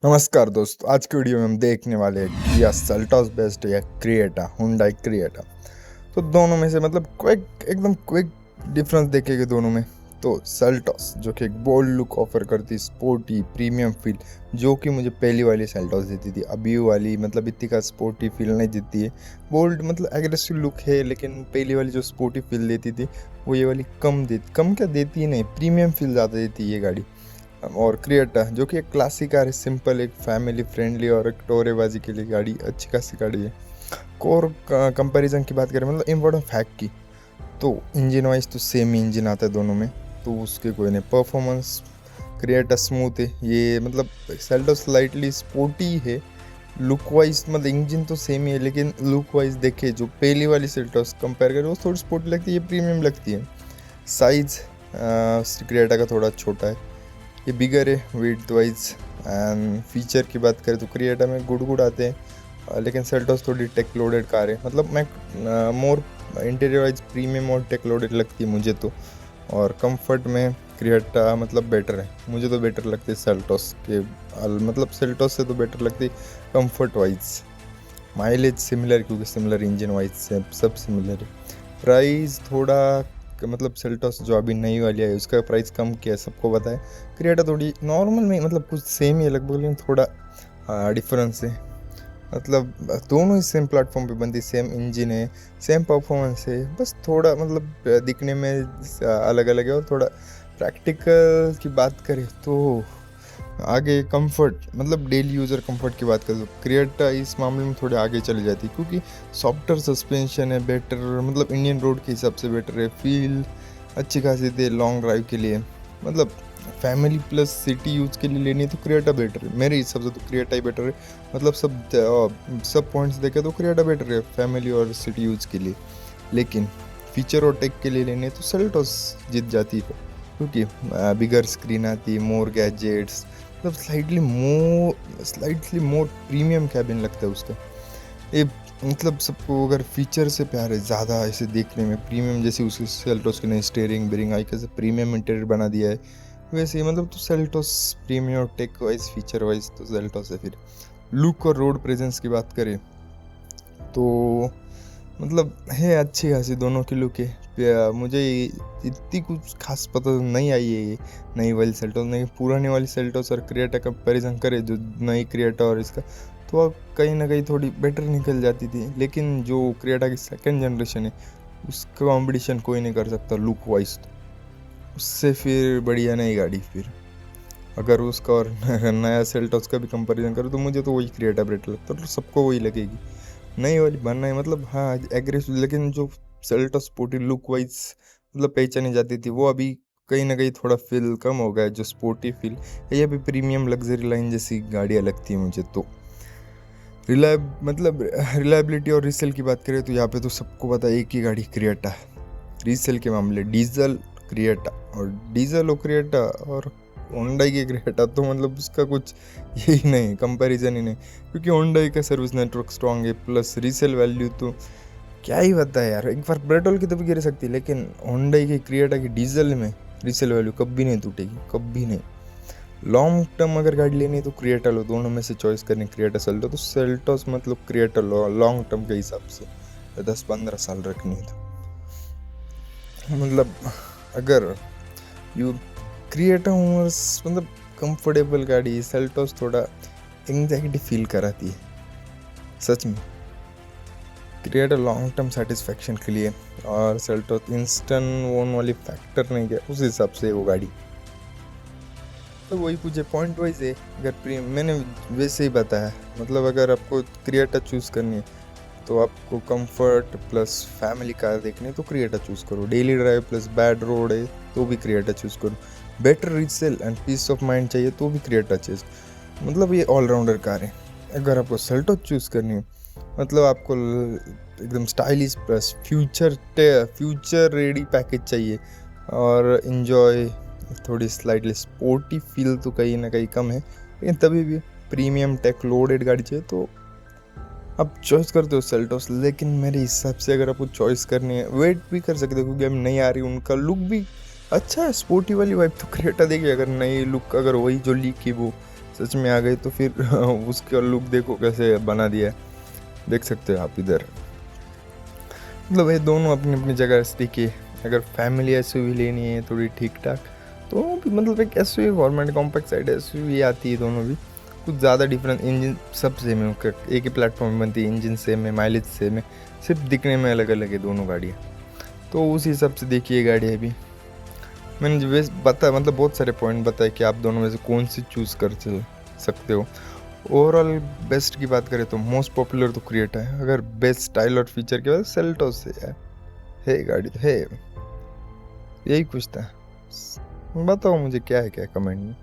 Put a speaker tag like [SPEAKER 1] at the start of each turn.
[SPEAKER 1] नमस्कार दोस्तों, आज की वीडियो में हम देखने वाले हैं किया सेल्टॉस बेस्ट या क्रिएटा, हुंडई क्रिएटा। तो दोनों में से मतलब क्विक डिफरेंस देखेंगे दोनों में। तो सेल्टॉस जो कि एक बोल्ड लुक ऑफर करती, स्पोर्टी प्रीमियम फील, जो कि मुझे पहली वाली सेल्टॉस देती थी। अभी वाली मतलब इतनी का स्पोर्टी फील नहीं देती है। बोल्ड मतलब एग्रेसिव लुक है, लेकिन पहली वाली जो स्पोर्टी फील देती थी वो ये वाली कम क्या देती ही नहीं, प्रीमियम फील ज़्यादा देती है ये गाड़ी। और क्रिएटा जो कि एक क्लासिक कार है, सिंपल, एक फैमिली फ्रेंडली और एक टोरेबाजी के लिए गाड़ी, अच्छी खासी गाड़ी है। कोर कंपैरिजन की बात करें, मतलब इम्पोर्टेंट फैक्ट की, तो इंजन वाइज तो सेम ही इंजन आता है दोनों में, तो उसके कोई नहीं। परफॉर्मेंस क्रिएटा स्मूथ है, ये मतलब सेल्टोस स्लाइटली स्पोर्टी है। लुक वाइज मतलब इंजन तो सेम ही है, लेकिन लुक वाइज देखे जो पहली वाली सेल्टोस कंपेयर करें वो थोड़ी स्पोर्टी लगती है, ये प्रीमियम लगती है। साइज क्रिएटा का थोड़ा छोटा है, ये बिगर है वेट वाइज। एंड फीचर की बात करें तो क्रिएटा में गुड आते हैं, लेकिन सेल्टोस थोड़ी टेक लोडेड कार है। मतलब मैं मोर इंटीरियर वाइज प्रीमियम और टेक लोडेड लगती है मुझे तो। और कंफर्ट में क्रिएटा मतलब बेटर है, मुझे तो बेटर लगती है सेल्टोस के, मतलब सेल्टोस से तो बेटर लगती है कंफर्ट वाइज। माइलेज सिमिलर, क्योंकि सिमिलर इंजन वाइज से सब सिमिलर है। प्राइस थोड़ा मतलब सेल्टोस जो अभी नई वाली है उसका प्राइस कम किया है, सबको पता है। क्रिएटा थोड़ी नॉर्मल में मतलब कुछ सेम ही है लगभग, लेकिन थोड़ा डिफरेंस है। मतलब दोनों ही सेम प्लेटफॉर्म पे बनती, सेम इंजन है, सेम परफॉर्मेंस है, बस थोड़ा मतलब दिखने में अलग अलग है। और थोड़ा प्रैक्टिकल की बात करें तो आगे कंफर्ट, मतलब डेली यूज़र कंफर्ट की बात करें तो क्रिएटा इस मामले में थोड़े आगे चली जाती है, क्योंकि सॉफ्टर सस्पेंशन है, बेटर मतलब इंडियन रोड के हिसाब से बेटर है। फील अच्छी खासी दे लॉन्ग ड्राइव के लिए, मतलब फैमिली प्लस सिटी यूज के लिए लेनी है तो क्रिएटा बेटर है मेरे हिसाब से, तो क्रिएटा ही बेटर है। मतलब सब पॉइंट्स देखे तो क्रिएटा बेटर है फैमिली और सिटी यूज के लिए, लेकिन फीचर और टेक के लिए लेने तो सेल्टोस जीत जाती है, क्योंकि बिगर स्क्रीन आती है, मोर गैजेट्स, मतलब स्लाइटली मोर प्रीमियम कैबिन लगता है उसका। ये मतलब सबको अगर फीचर से प्यार है ज़्यादा ऐसे देखने में, प्रीमियम जैसे उसके सेल्टोस के नए स्टीयरिंग बेरिंग आई कैसे प्रीमियम इंटीरियर बना दिया है, वैसे ही मतलब तो सेल्टोस प्रीमियम और टेक वाइज फीचर वाइज तो सेल्टोस है। फिर लुक और रोड प्रेजेंस की बात करें तो मतलब है अच्छी खासी दोनों की लुक है। मुझे इतनी कुछ खास पता नहीं आई है ये नई वाली सेल्टोस, नहीं पुरानी वाली सेल्टोस और क्रिएटा कंपैरिजन करे जो नई क्रिएटा और इसका, तो अब कहीं ना कहीं थोड़ी बेटर निकल जाती थी। लेकिन जो क्रिएटा की सेकंड जनरेशन है उसका कंपटीशन कोई नहीं कर सकता लुक वाइज, तो उससे फिर बढ़िया नई गाड़ी। फिर अगर उसका और नया सेल्टोस का भी कंपैरिजन करो तो मुझे तो वही क्रिएटा बेटर लगता है, तो सबको वही लगेगी नई वाली बनना है। मतलब हाँ एग्रेसिव, लेकिन जो सेल्टोस स्पोर्टी लुक वाइज मतलब पहचानी जाती थी वो अभी कहीं ना कहीं थोड़ा फील कम हो गया है, जो स्पोर्टी फील ये भी प्रीमियम लग्जरी लाइन जैसी गाड़ियाँ लगती है मुझे तो। रिलायबिलिटी और रीसेल की बात करें तो यहाँ पे तो सबको पता है एक ही गाड़ी क्रिएटा है। रीसेल के मामले डीजल क्रिएटा, और डीजल और क्रिएटा और होंडाई की क्रिएटा, तो मतलब उसका कुछ यही नहीं, कंपैरिजन ही नहीं, क्योंकि होंडाई का सर्विस नेटवर्क स्ट्रांग है, प्लस रीसेल वैल्यू तो क्या ही बता है यार। एक बार पेट्रोल की तो भी गिर सकती है, लेकिन होंडाई की क्रिएटा की डीजल में रीसेल वैल्यू कभी नहीं टूटेगी, कभी नहीं। लॉन्ग टर्म अगर गाड़ी लेनी है तो क्रिएटा लो, दोनों में से चॉइस करनी क्रिएटा सेल्टो, तो सेल्टोस मतलब क्रिएटा लो लॉन्ग टर्म के हिसाब से, 10-15 साल रखनी है तो। मतलब अगर यू क्रिएटा मतलब कंफर्टेबल गाड़ी, सेल्टोस थोड़ा एंग्जाइटी फील कराती है सच में। क्रिएटा लॉन्ग टर्म सेटिस्फेक्शन के लिए, और सेल्टोस इंस्टेंट ओन वाली फैक्टर नहीं गया उस हिसाब से वो गाड़ी। तो वही पूछे पॉइंट वाइज है, अगर मैंने वैसे ही बताया, मतलब अगर आपको क्रिएटा चूज़ करनी है तो आपको कंफर्ट प्लस फैमिली कार देखनी है तो क्रिएटा चूज़ करो, daily drive plus bad road है तो भी क्रिएटा चूज़ करो, better resale and peace of mind चाहिए तो भी क्रिएटा चूज़, मतलब ये ऑलराउंडर कार है। अगर आपको सेल्टो चूज़ करनी है, मतलब आपको एकदम stylish plus future ready package चाहिए, और इन्जॉय थोड़ी स्लाइटली स्पोर्टी फील तो कहीं ना कहीं कम है, लेकिन तभी भी प्रीमियम टेक लोडेड गाड़ी चाहिए तो आप चॉइस करते हो सेल्टोस। लेकिन मेरे हिसाब से अगर आपको चॉइस करनी है, वेट भी कर सकते हो क्योंकि अब नहीं आ रही, उनका लुक भी अच्छा है, स्पोर्टी वाली वाइब तो क्रिएटा देखिए। अगर नई लुक अगर वही जो लीक की वो सच में आ गई तो फिर उसका लुक देखो कैसे बना दिया है, देख सकते हो आप इधर। मतलब ये दोनों अपनी अपनी जगह स्टिकी है। अगर फैमिली एसयूवी लेनी है थोड़ी ठीक ठाक तो भी मतलब एक SUV government compact side SUV आती है, दोनों भी कुछ ज़्यादा डिफरेंस, इंजन सब सेम है, एक ही प्लेटफॉर्म में बनती है, इंजन सेम है, माइलेज सेम है, सिर्फ दिखने में अलग अलग है दोनों गाड़ियाँ। तो उस हिसाब से देखिए गाड़ियाँ भी मैंने जो वैसे बताया, मतलब बहुत सारे पॉइंट बताए कि आप दोनों में से कौन सी चूज़ कर सकते हो। ओवरऑल बेस्ट की बात करें तो मोस्ट पॉपुलर तो क्रिएटा है, अगर बेस्ट स्टाइल और फीचर की बात सेल्टोस है गाड़ी है। यही कुछ था, बताओ मुझे क्या है क्या कमेंट में।